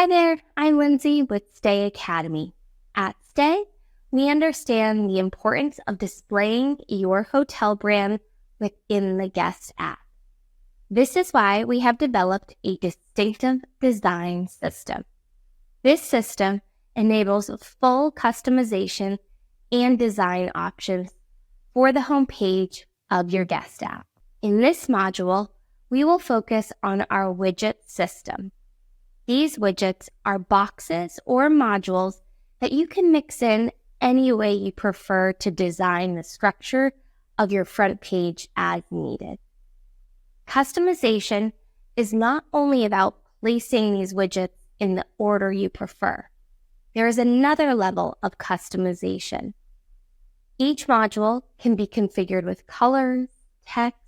Hi there, I'm Lindsay with Stay Academy. At Stay, we understand the importance of displaying your hotel brand within the guest app. This is why we have developed a distinctive design system. This system enables full customization and design options for the homepage of your guest app. In this module, we will focus on our widget system. These widgets are boxes or modules that you can mix in any way you prefer to design the structure of your front page as needed. Customization is not only about placing these widgets in the order you prefer. There is another level of customization. Each module can be configured with colors, text,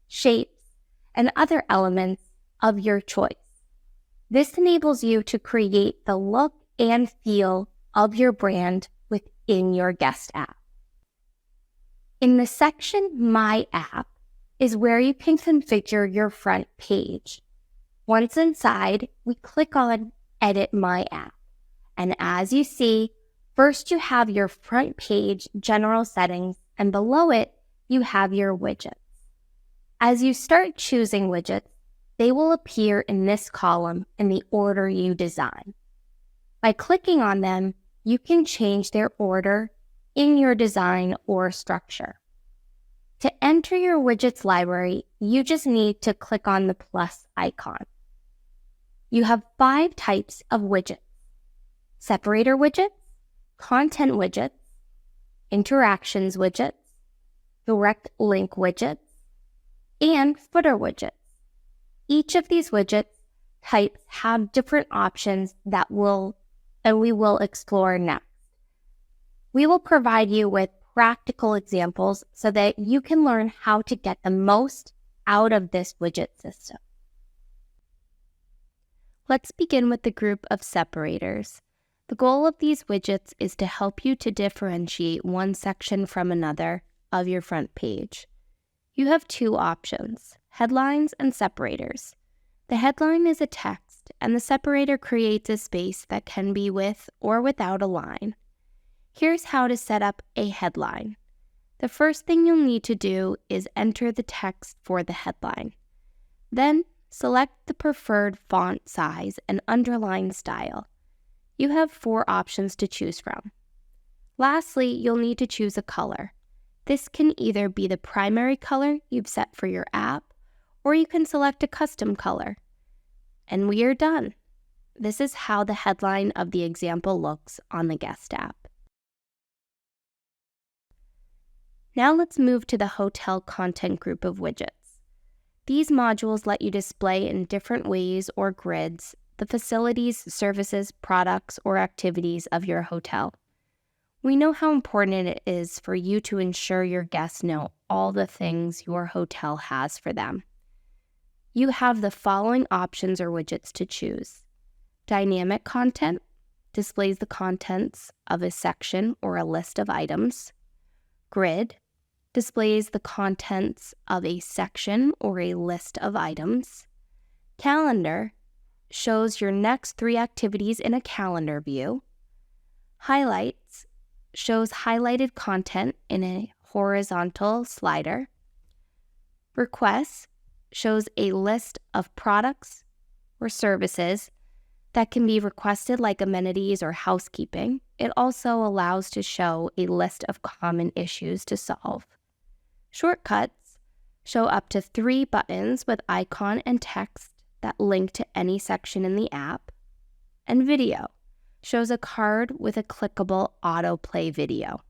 shapes, and other elements of your choice. This enables you to create the look and feel of your brand within your guest app. In the section My App is where you can configure your front page. Once inside, we click on Edit My App. And as you see, first you have your front page general settings, and below it, you have your widgets. As you start choosing widgets, they will appear in this column in the order you design. By clicking on them, you can change their order in your design or structure. To enter your widgets library, you just need to click on the plus icon. You have 5 types of widgets: separator widgets, content widgets, interactions widgets, direct link widgets, and footer widgets. Each of these widget types have different options that we will explore next. We will provide you with practical examples so that you can learn how to get the most out of this widget system. Let's begin with the group of separators. The goal of these widgets is to help you to differentiate one section from another of your front page. You have 2 options: headlines and separators. The headline is a text, and the separator creates a space that can be with or without a line. Here's how to set up a headline. The first thing you'll need to do is enter the text for the headline. Then select the preferred font size and underline style. You have 4 options to choose from. Lastly, you'll need to choose a color. This can either be the primary color you've set for your app, or you can select a custom color. And we are done. This is how the headline of the example looks on the guest app. Now let's move to the hotel content group of widgets. These modules let you display in different ways or grids the facilities, services, products, or activities of your hotel. We know how important it is for you to ensure your guests know all the things your hotel has for them. You have the following options or widgets to choose. Dynamic content displays the contents of a section or a list of items. Grid displays the contents of a section or a list of items. Calendar shows your next 3 activities in a calendar view. Highlights shows highlighted content in a horizontal slider. Requests shows a list of products or services that can be requested, like amenities or housekeeping. It also allows to show a list of common issues to solve. Shortcuts show up to 3 buttons with icon and text that link to any section in the app. And video shows a card with a clickable autoplay video.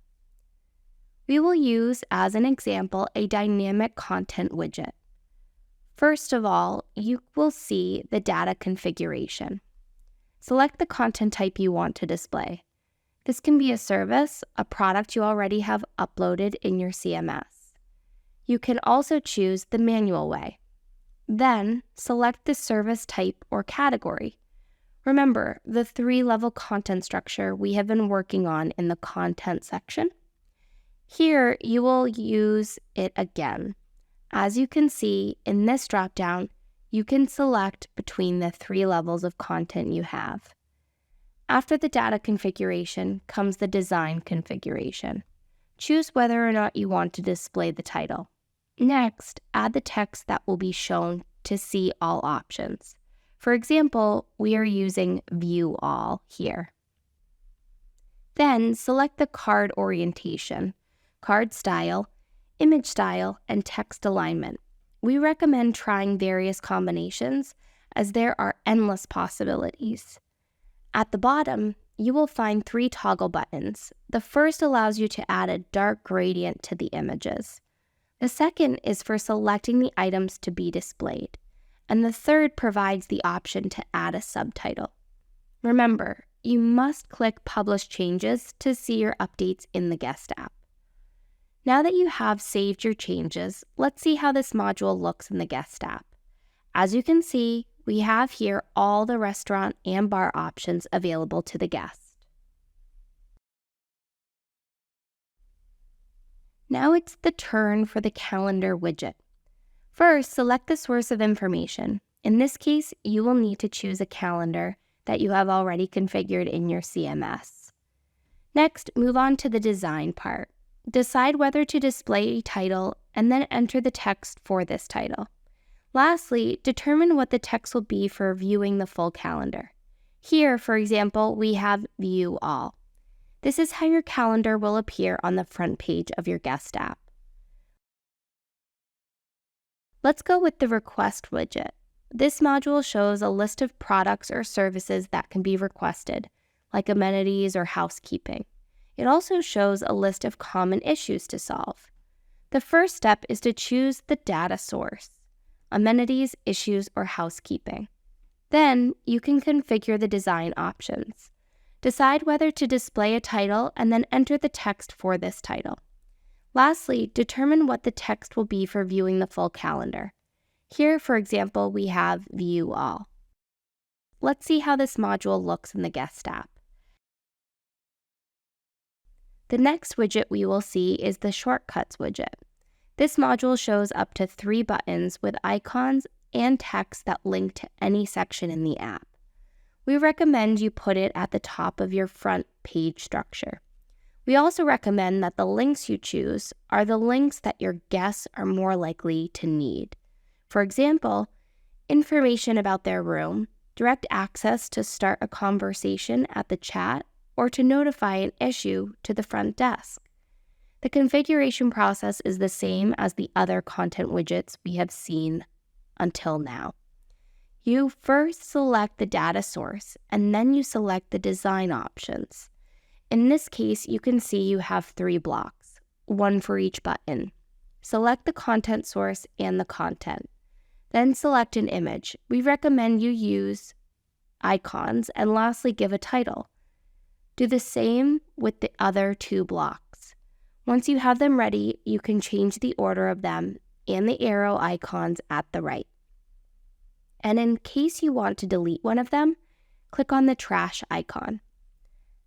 We will use as an example a dynamic content widget. First of all, you will see the data configuration. Select the content type you want to display. This can be a service, a product you already have uploaded in your CMS. You can also choose the manual way. Then, select the service type or category. Remember the 3-level content structure we have been working on in the content section? Here, you will use it again. As you can see in this dropdown, you can select between the 3 levels of content you have. After the data configuration comes the design configuration. Choose whether or not you want to display the title. Next, add the text that will be shown to see all options. For example, we are using View All here. Then select the card orientation, card style, image style, and text alignment. We recommend trying various combinations as there are endless possibilities. At the bottom, you will find 3 toggle buttons. The first allows you to add a dark gradient to the images. The second is for selecting the items to be displayed. And the third provides the option to add a subtitle. Remember, you must click Publish Changes to see your updates in the Guest app. Now that you have saved your changes, let's see how this module looks in the Guest app. As you can see, we have here all the restaurant and bar options available to the guest. Now it's the turn for the calendar widget. First, select the source of information. In this case, you will need to choose a calendar that you have already configured in your CMS. Next, move on to the design part. Decide whether to display a title and then enter the text for this title. Lastly, determine what the text will be for viewing the full calendar. Here, for example, we have View All. This is how your calendar will appear on the front page of your Guest app. Let's go with the Request widget. This module shows a list of products or services that can be requested, like amenities or housekeeping. It also shows a list of common issues to solve. The first step is to choose the data source, amenities, issues, or housekeeping. Then you can configure the design options. Decide whether to display a title and then enter the text for this title. Lastly, determine what the text will be for viewing the full calendar. Here, for example, we have View All. Let's see how this module looks in the Guest app. The next widget we will see is the Shortcuts widget. This module shows up to 3 buttons with icons and text that link to any section in the app. We recommend you put it at the top of your front page structure. We also recommend that the links you choose are the links that your guests are more likely to need. For example, information about their room, direct access to start a conversation at the chat, or to notify an issue to the front desk. The configuration process is the same as the other content widgets we have seen until now. You first select the data source, and then you select the design options. In this case, you can see you have 3 blocks, 1 for each button. Select the content source and the content. Then select an image. We recommend you use icons, and lastly give a title. Do the same with the other 2 blocks. Once you have them ready, you can change the order of them and the arrow icons at the right. And in case you want to delete one of them, click on the trash icon.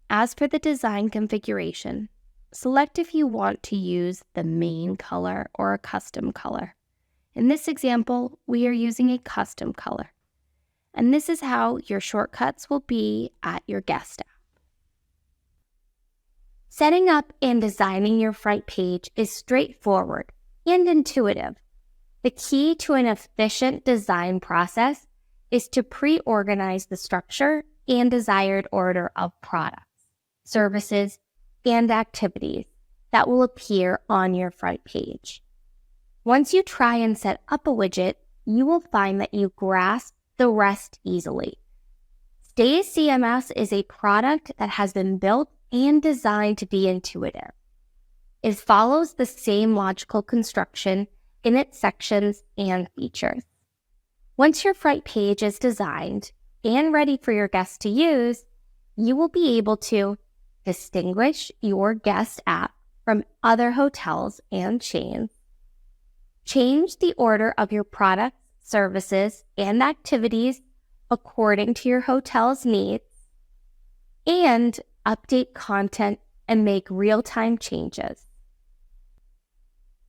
As for the design configuration, select if you want to use the main color or a custom color. In this example, we are using a custom color. And this is how your shortcuts will be at your Guest app. Setting up and designing your front page is straightforward and intuitive. The key to an efficient design process is to pre-organize the structure and desired order of products, services, and activities that will appear on your front page. Once you try and set up a widget, you will find that you grasp the rest easily. Stay's CMS is a product that has been built and designed to be intuitive. It follows the same logical construction in its sections and features. Once your front page is designed and ready for your guests to use, you will be able to distinguish your guest app from other hotels and chains, change the order of your products, services, and activities according to your hotel's needs, and update content and make real-time changes.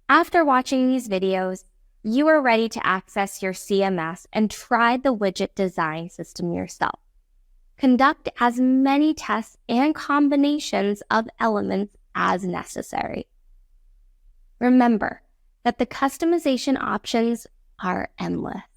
After watching these videos, you are ready to access your CMS and try the widget design system yourself. Conduct as many tests and combinations of elements as necessary. Remember that the customization options are endless.